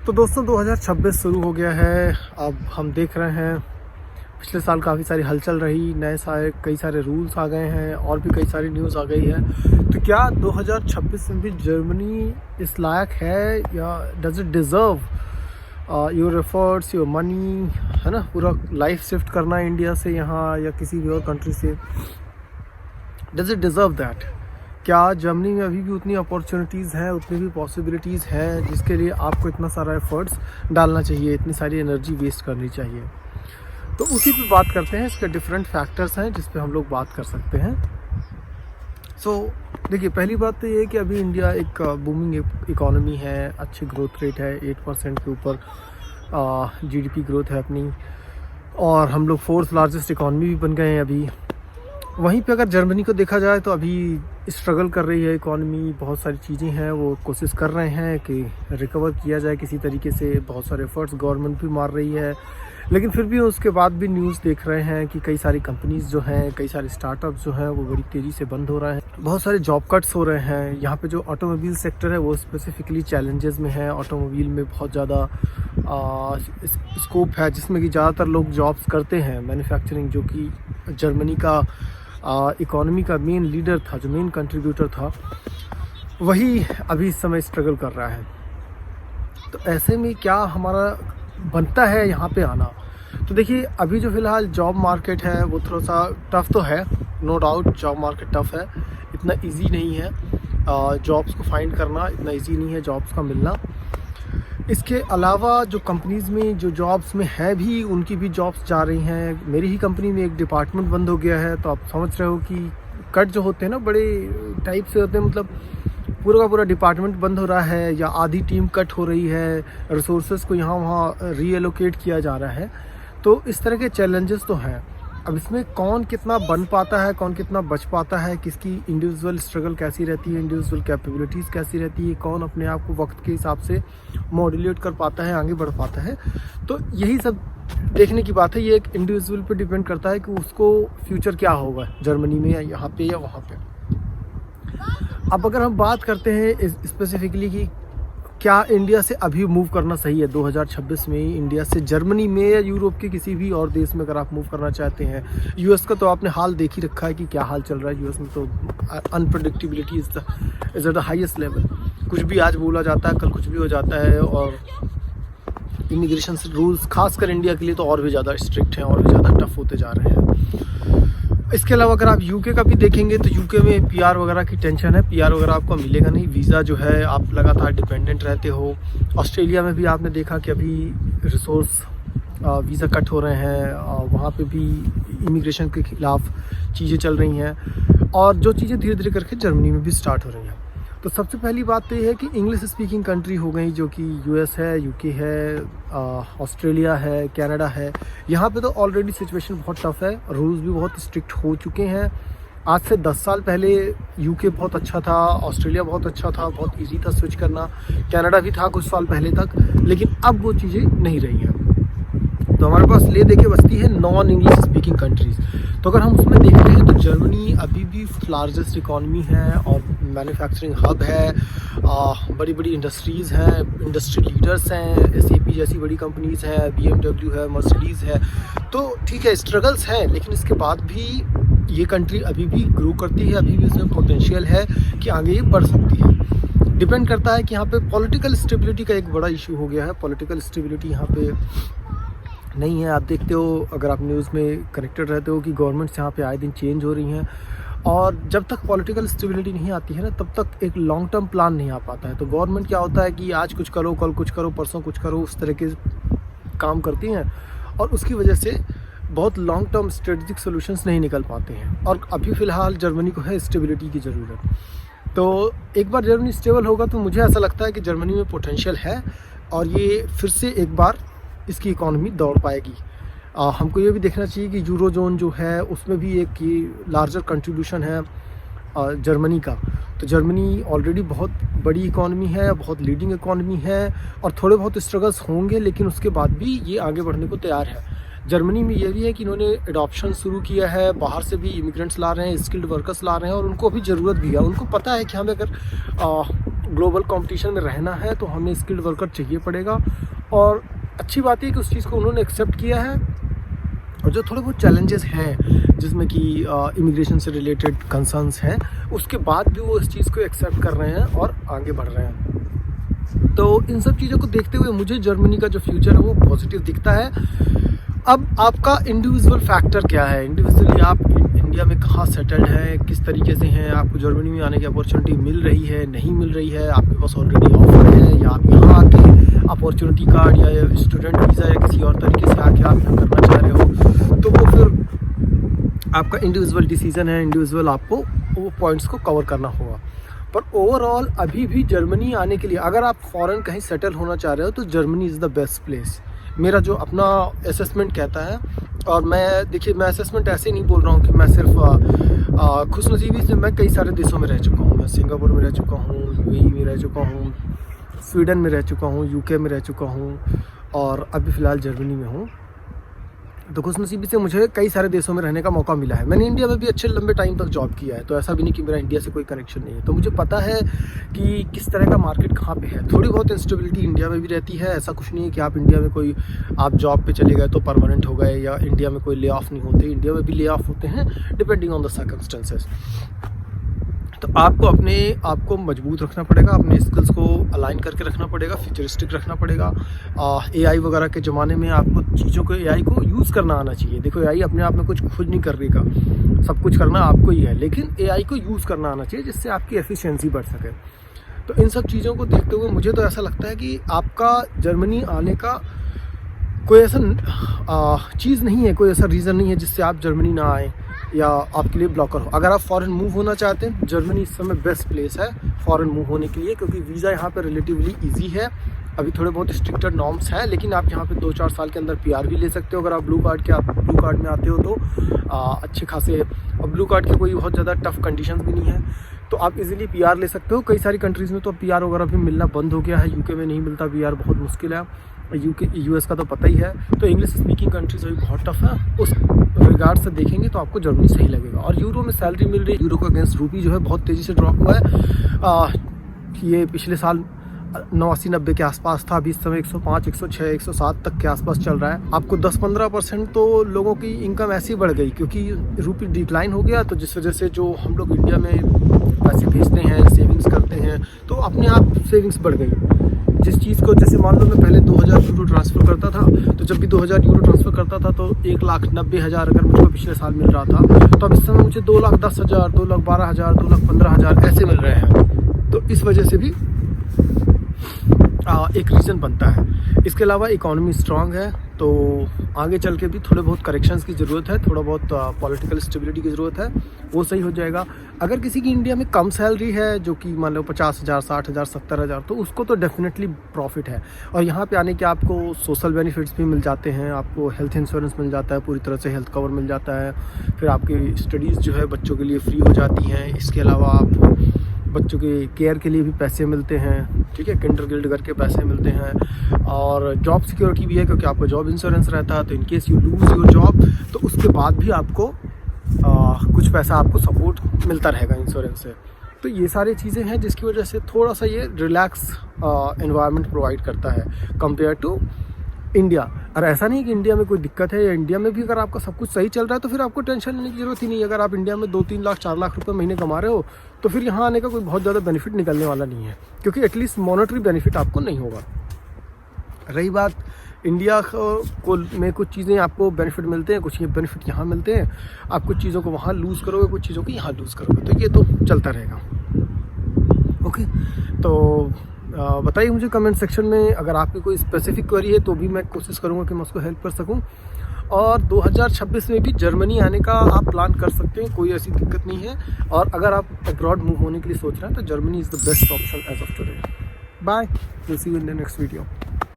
तो दोस्तों 2026 शुरू हो गया है। अब हम देख रहे हैं पिछले साल काफ़ी सारी हलचल रही, नए सारे कई सारे रूल्स आ गए हैं और भी कई सारी न्यूज़ आ गई है। तो क्या 2026 में भी जर्मनी इस लायक है या does it deserve your efforts, your money, है ना, पूरा लाइफ शिफ्ट करना इंडिया से यहाँ या किसी भी और कंट्री से? Does it deserve that? क्या जर्मनी में अभी भी उतनी अपॉर्चुनिटीज़ हैं, उतनी भी पॉसिबिलिटीज़ हैं जिसके लिए आपको इतना सारा एफर्ट्स डालना चाहिए, इतनी सारी एनर्जी वेस्ट करनी चाहिए? तो उसी पे बात करते हैं। इसके डिफरेंट फैक्टर्स हैं जिस पे हम लोग बात कर सकते हैं। देखिए, पहली बात तो ये है कि अभी इंडिया एक बूमिंग इकोनॉमी है, अच्छी ग्रोथ रेट है, 8% के ऊपर जीडीपी ग्रोथ है अपनी, और हम लोग 4th लार्जेस्ट इकोनॉमी भी बन गए हैं अभी। वहीं पे अगर जर्मनी को देखा जाए तो अभी स्ट्रगल कर रही है इकॉनमी, बहुत सारी चीज़ें हैं, वो कोशिश कर रहे हैं कि रिकवर किया जाए किसी तरीके से, बहुत सारे एफर्ट्स गवर्नमेंट भी मार रही है, लेकिन फिर भी उसके बाद भी न्यूज़ देख रहे हैं कि कई सारी कंपनीज़ जो हैं, कई सारे स्टार्टअप्स जो हैं वो बड़ी तेज़ी से बंद हो रहे हैं, बहुत सारे जॉब कट्स हो रहे हैं। यहाँ पे जो ऑटोमोबाइल सेक्टर है वो स्पेसिफिकली चैलेंजेस में है। ऑटोमोबाइल में बहुत ज़्यादा स्कोप है जिसमें कि ज़्यादातर लोग जॉब्स करते हैं। मैन्युफैक्चरिंग जो कि जर्मनी का इकोनॉमी का मेन लीडर था, जो मेन कंट्रीब्यूटर था, वही अभी इस समय स्ट्रगल कर रहा है। तो ऐसे में क्या हमारा बनता है यहाँ पे आना? तो देखिए, अभी जो फ़िलहाल जॉब मार्केट है वो थोड़ा सा टफ़ तो है, no doubt job market tough है, इतना इजी नहीं है जॉब्स को फाइंड करना, इतना इजी नहीं है जॉब्स का मिलना। इसके अलावा जो कंपनीज़ में जो जॉब्स में है भी, उनकी भी जॉब्स जा रही हैं। मेरी ही कंपनी में एक डिपार्टमेंट बंद हो गया है, तो आप समझ रहे हो कि कट जो होते हैं ना, बड़े टाइप से होते हैं, मतलब पूरा का पूरा डिपार्टमेंट बंद हो रहा है या आधी टीम कट हो रही है, रिसोर्सेज को यहाँ वहाँ रीएलोकेट किया जा रहा है। तो इस तरह के चैलेंजेस तो हैं। अब इसमें कौन कितना बन पाता है, कौन कितना बच पाता है, किसकी इंडिविजुअल स्ट्रगल कैसी रहती है, इंडिविजुअल कैपेबिलिटीज़ कैसी रहती है, कौन अपने आप को वक्त के हिसाब से मॉड्यूलेट कर पाता है, आगे बढ़ पाता है, तो यही सब देखने की बात है। ये एक इंडिविजुअल पे डिपेंड करता है कि उसको फ्यूचर क्या होगा जर्मनी में या यहाँ पे या वहाँ पे। अब अगर हम बात करते हैं स्पेसिफिकली कि क्या इंडिया से अभी मूव करना सही है 2026 में, इंडिया से जर्मनी में या यूरोप के किसी भी और देश में अगर आप मूव करना चाहते हैं। यूएस का तो आपने हाल देख ही रखा है कि क्या हाल चल रहा है यूएस में। तो unpredictability is at the highest level. कुछ भी आज बोला जाता है, कल कुछ भी हो जाता है, और इमिग्रेशन रूल्स खासकर इंडिया के लिए तो और भी ज़्यादा स्ट्रिक्ट हैं, और भी ज़्यादा टफ होते जा रहे हैं। इसके अलावा अगर आप यूके का भी देखेंगे तो यूके में पीआर वगैरह की टेंशन है, पीआर वगैरह आपको मिलेगा नहीं, वीज़ा जो है आप लगातार डिपेंडेंट रहते हो। ऑस्ट्रेलिया में भी आपने देखा कि अभी रिसोर्स वीज़ा कट हो रहे हैं, वहाँ पे भी इमिग्रेशन के खिलाफ चीज़ें चल रही हैं, और जो चीज़ें धीरे धीरे करके जर्मनी में भी स्टार्ट हो रही हैं। तो सबसे पहली बात तो ये है कि इंग्लिश स्पीकिंग कंट्री हो गई, जो कि यूएस है, यूके है, ऑस्ट्रेलिया है, कनाडा है। यहाँ पे तो ऑलरेडी सिचुएशन बहुत टफ है, रूल्स भी बहुत स्ट्रिक्ट हो चुके हैं। आज से 10 साल पहले यूके बहुत अच्छा था, ऑस्ट्रेलिया बहुत अच्छा था, बहुत इजी था स्विच करना, कनाडा भी था कुछ साल पहले तक, लेकिन अब वो चीज़ें नहीं रही हैं। तो हमारे पास ले देके बचती है नॉन इंग्लिश स्पीकिंग कंट्रीज़। तो अगर हम उसमें देखते हैं तो जर्मनी अभी भी लार्जेस्ट इकॉनमी है और मैन्युफैक्चरिंग हब है, बड़ी बड़ी इंडस्ट्रीज़ हैं, इंडस्ट्री लीडर्स हैं, एसएपी जैसी बड़ी कंपनीज़ हैं, बीएमडब्ल्यू है, मर्सिडीज़ है। तो ठीक है, स्ट्रगल्स हैं, लेकिन इसके बाद भी ये कंट्री अभी भी ग्रो करती है, अभी भी इसमें पोटेंशियल है कि आगे ये बढ़ सकती है। डिपेंड करता है कि यहाँ पे पॉलिटिकल स्टेबिलिटी का एक बड़ा इशू हो गया है। पॉलिटिकल स्टेबिलिटी यहाँ पे नहीं है। आप देखते हो, अगर आप न्यूज़ में कनेक्टेड रहते हो, कि गवर्नमेंट्स यहाँ पे आए दिन चेंज हो रही हैं, और जब तक पॉलिटिकल स्टेबिलिटी नहीं आती है ना, तब तक एक लॉन्ग टर्म प्लान नहीं आ पाता है। तो गवर्नमेंट क्या होता है कि आज कुछ करो, कल कुछ करो, परसों कुछ करो, उस तरह के काम करती हैं, और उसकी वजह से बहुत लॉन्ग टर्म स्ट्रेटजिक सोल्यूशंस नहीं निकल पाते हैं। और अभी फ़िलहाल जर्मनी को है स्टेबिलिटी की ज़रूरत। तो एक बार जर्मनी स्टेबल होगा तो मुझे ऐसा लगता है कि जर्मनी में पोटेंशियल है, और ये फिर से एक बार इसकी इकॉनमी दौड़ पाएगी। हमको ये भी देखना चाहिए कि यूरो जोन जो है उसमें भी एक ये लार्जर कंट्रीब्यूशन है जर्मनी का। तो जर्मनी ऑलरेडी बहुत बड़ी इकॉनमी है, बहुत लीडिंग इकॉनमी है, और थोड़े बहुत स्ट्रगल्स होंगे, लेकिन उसके बाद भी ये आगे बढ़ने को तैयार है। जर्मनी में ये भी है कि इन्होंने एडॉप्शन शुरू किया है, बाहर से भी इमिग्रेंट्स ला रहे हैं, स्किल्ड वर्कर्स ला रहे हैं, और उनको अभी ज़रूरत भी है। उनको पता है कि हमें अगर ग्लोबल कंपटीशन में रहना है तो हमें स्किल्ड वर्कर चाहिए पड़ेगा। और अच्छी बात है कि उस चीज़ को उन्होंने एक्सेप्ट किया है। और जो थोड़े बहुत चैलेंजेस हैं जिसमें कि इमिग्रेशन से रिलेटेड कंसर्न्स हैं, उसके बाद भी वो इस चीज़ को एक्सेप्ट कर रहे हैं और आगे बढ़ रहे हैं। तो इन सब चीज़ों को देखते हुए मुझे जर्मनी का जो फ्यूचर है वो पॉजिटिव दिखता है। अब आपका इंडिविजुअल फैक्टर क्या है, इंडिविजुअली आप इंडिया में कहाँ सेटल्ड हैं, किस तरीके से हैं, आपको जर्मनी में आने की अपॉर्चुनिटी मिल रही है, नहीं मिल रही है, आपके पास ऑलरेडी ऑफर है, या आप यहाँ आके अपॉर्चुनिटी कार्ड या स्टूडेंट वीज़ा या किसी और तरीके से आके आप यहाँ करना चाह रहे हो, तो वो फिर आपका इंडिविजुअल डिसीजन है। इंडिविजुअल आपको वो पॉइंट्स को कवर करना होगा। पर ओवरऑल अभी भी जर्मनी आने के लिए अगर आप फॉरेन कहीं सेटल होना चाह रहे हो तो Germany is the best place, मेरा जो अपना असेसमेंट कहता है। और मैं देखिए, मैं असेसमेंट ऐसे नहीं बोल रहा हूँ कि मैं सिर्फ खुशनसीबी से मैं कई सारे देशों में रह चुका हूँ। मैं सिंगापुर में रह चुका हूँ, यूएई में रह चुका हूँ, स्वीडन में रह चुका हूँ, यूके में रह चुका हूँ, और अभी फ़िलहाल जर्मनी में हूँ। तो खुशनसीबी से मुझे कई सारे देशों में रहने का मौका मिला है। मैंने इंडिया में भी अच्छे लंबे टाइम तक जॉब किया है, तो ऐसा भी नहीं कि मेरा इंडिया से कोई कनेक्शन नहीं है। तो मुझे पता है कि किस तरह का मार्केट कहाँ पे है। थोड़ी बहुत इंस्टेबिलिटी इंडिया में भी रहती है। ऐसा कुछ नहीं है कि आप इंडिया में कोई आप जॉब पे चले गए तो परमानेंट हो गए, या इंडिया में कोई ले ऑफ नहीं होते। इंडिया में भी ले ऑफ होते हैं डिपेंडिंग ऑन द सर्कमस्टेंसेस। तो आपको अपने आप को मजबूत रखना पड़ेगा, अपने स्किल्स को अलाइन करके रखना पड़ेगा, फ्यूचरिस्टिक रखना पड़ेगा। एआई वगैरह के ज़माने में आपको चीज़ों को एआई को यूज़ करना आना चाहिए। देखो, एआई अपने आप में कुछ खुद नहीं कर रही का, सब कुछ करना आपको ही है, लेकिन एआई को यूज़ करना आना चाहिए जिससे आपकी एफिशिएंसी बढ़ सके। तो इन सब चीज़ों को देखते हुए मुझे तो ऐसा लगता है कि आपका जर्मनी आने का कोई ऐसा चीज़ नहीं है, कोई ऐसा रीज़न नहीं है जिससे आप जर्मनी ना आएँ या आपके लिए ब्लॉकर हो। अगर आप फॉरेन मूव होना चाहते हैं, जर्मनी इस समय बेस्ट प्लेस है फॉरेन मूव होने के लिए, क्योंकि वीज़ा यहाँ पे रिलेटिवली इजी है। अभी थोड़े बहुत स्ट्रिक्टर नॉर्म्स हैं, लेकिन आप यहाँ पे 2-4 साल के अंदर पीआर भी ले सकते हो अगर आप ब्लू कार्ड में आते हो तो अच्छे खासे। और ब्लू कार्ड के कोई बहुत ज़्यादा टफ कंडीशंस भी नहीं है, तो आप इजीली पीआर ले सकते हो। कई सारी कंट्रीज़ में तो पीआर वगैरह भी मिलना बंद हो गया है। यूके में नहीं मिलता पीआर, बहुत मुश्किल है। यूएस का तो पता ही है। तो इंग्लिश स्पीकिंग कंट्रीज अभी बहुत टफ है। उस रिगार्ड से देखेंगे तो आपको जर्मनी सही लगेगा। और यूरो में सैलरी मिल रही है, यूरो का अगेंस्ट रूपी जो है बहुत तेज़ी से ड्रॉप हुआ है। ये पिछले साल 89-90 के आसपास था, अभी इस समय 105, 106, 107 तक के आसपास चल रहा है। आपको 10-15% तो लोगों की इनकम ऐसी बढ़ गई क्योंकि रूपी डिक्लाइन हो गया। तो जिस वजह से जो हम लोग इंडिया में पैसे भेजते हैं, सेविंग्स करते हैं, तो अपने आप सेविंग्स बढ़ गई। जिस चीज़ को, जैसे मान लो मैं पहले 2000 यूरो ट्रांसफ़र करता था, तो जब भी 2000 यूरो ट्रांसफ़र करता था तो 1,90,000 अगर मुझको पिछले साल मिल रहा था, तो अब इस समय मुझे 2,10,000, 2,12,000, 2,15,000 ऐसे मिल रहे हैं। तो इस वजह से भी एक रीज़न बनता है। इसके अलावा इकॉनमी स्ट्रांग है, तो आगे चल के भी थोड़े बहुत करेक्शंस की ज़रूरत है, थोड़ा बहुत पॉलिटिकल स्टेबिलिटी की ज़रूरत है, वो सही हो जाएगा। अगर किसी की इंडिया में कम सैलरी है, जो कि मान लो 50,000, 60,000, 70,000, तो उसको तो डेफिनेटली प्रॉफिट है। और यहाँ पे आने के आपको सोशल बेनिफिट्स भी मिल जाते हैं, आपको हेल्थ इंश्योरेंस मिल जाता है, पूरी तरह से हेल्थ कवर मिल जाता है। फिर आपकी स्टडीज़ जो है बच्चों के लिए फ्री हो जाती हैं। इसके अलावा आप बच्चों के केयर के लिए भी पैसे मिलते हैं, ठीक है, किंडरगार्टन करके पैसे मिलते हैं। और जॉब सिक्योरिटी भी है, क्योंकि आपको जॉब इंश्योरेंस रहता है, तो in case you lose your job तो उसके बाद भी आपको कुछ पैसा आपको सपोर्ट मिलता रहेगा इंश्योरेंस से। तो ये सारी चीज़ें हैं जिसकी वजह से थोड़ा सा ये रिलैक्स एनवायरनमेंट प्रोवाइड करता है कंपेयर टू इंडिया। और ऐसा नहीं कि इंडिया में कोई दिक्कत है, या इंडिया में भी अगर आपका सब कुछ सही चल रहा है तो फिर आपको टेंशन लेने की ज़रूरत ही नहीं है। अगर आप इंडिया में 2-3 लाख 4 लाख रुपए महीने कमा रहे हो तो फिर यहाँ आने का कोई बहुत ज़्यादा बेनिफिट निकलने वाला नहीं है, क्योंकि एटलीस्ट मॉनेटरी बेनिफिट आपको नहीं होगा। रही बात इंडिया को में कुछ चीज़ें आपको बेनिफिट मिलते हैं, कुछ बेनिफिट यहाँ मिलते हैं। आप कुछ चीज़ों को वहाँ लूज़ करोगे, कुछ चीज़ों को यहाँ लूज़ करोगे, तो ये तो चलता रहेगा। ओके, तो बताइए मुझे कमेंट सेक्शन में अगर आपकी कोई स्पेसिफिक क्वेरी है, तो भी मैं कोशिश करूँगा कि मैं उसको हेल्प कर सकूँ। और 2026 में भी जर्मनी आने का आप प्लान कर सकते हैं, कोई ऐसी दिक्कत नहीं है। और अगर आप अब्रॉड मूव होने के लिए सोच रहे हैं तो Germany is the best option as of today. Bye, will see you in the next video.